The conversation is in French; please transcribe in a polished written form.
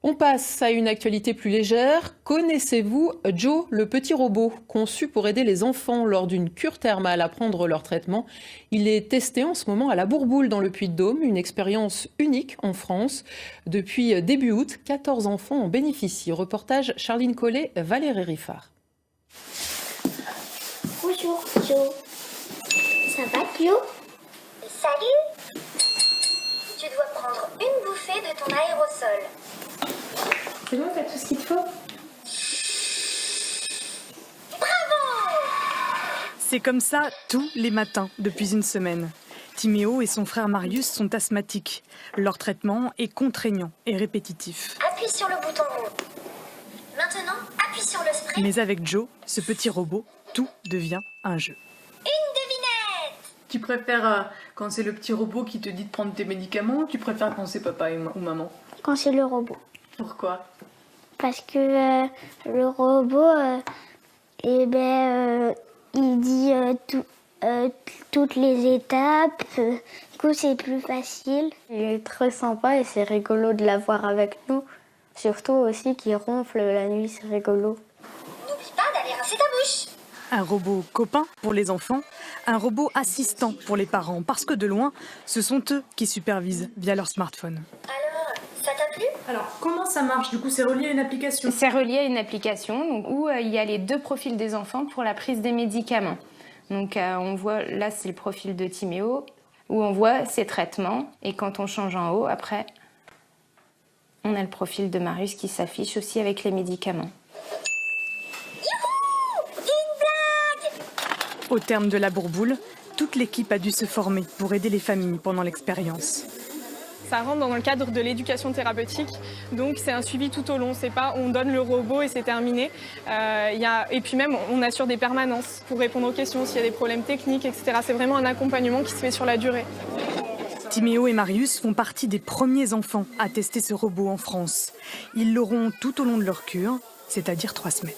On passe à une actualité plus légère. Connaissez-vous Joe, le petit robot conçu pour aider les enfants lors d'une cure thermale à prendre leur traitement? Il est testé en ce moment à la Bourboule dans le Puy-de-Dôme, une expérience unique en France. Depuis début août, 14 enfants en bénéficient. Reportage Charline Collet, Valérie Riffard. Bonjour Joe. Ça va Joe? Salut! Tu dois prendre une bouffée de ton aérosol. C'est bon, t'as tout ce qu'il te faut? Bravo! C'est comme ça tous les matins depuis une semaine. Timéo et son frère Marius sont asthmatiques. Leur traitement est contraignant et répétitif. Appuie sur le bouton rond. Maintenant, appuie sur le spray. Mais avec Joe, ce petit robot, tout devient un jeu. Une devinette! Tu préfères quand c'est le petit robot qui te dit de prendre tes médicaments ou tu préfères quand c'est papa ou maman? Quand c'est le robot. Pourquoi? Parce que le robot, il dit toutes les étapes. Du coup, c'est plus facile. Il est très sympa et c'est rigolo de l'avoir avec nous. Surtout aussi qu'il ronfle la nuit, c'est rigolo. N'oublie pas d'aller rincer ta bouche. Un robot copain pour les enfants, un robot assistant pour les parents, parce que de loin, ce sont eux qui supervisent via leur smartphone. Alors, ça t'a plu? Alors, comment ça marche? Du coup, c'est relié à une application? C'est relié à une application donc, où il y a les deux profils des enfants pour la prise des médicaments. Donc on voit, là c'est le profil de Timéo, où on voit ses traitements. Et quand on change en haut, après, on a le profil de Marius qui s'affiche aussi avec les médicaments. Au terme de la bourboule, toute l'équipe a dû se former pour aider les familles pendant l'expérience. Ça rentre dans le cadre de l'éducation thérapeutique, donc c'est un suivi tout au long. C'est pas on donne le robot et c'est terminé. Et puis même on assure des permanences pour répondre aux questions s'il y a des problèmes techniques, etc. C'est vraiment un accompagnement qui se fait sur la durée. Timéo et Marius font partie des premiers enfants à tester ce robot en France. Ils l'auront tout au long de leur cure, c'est-à-dire 3 semaines.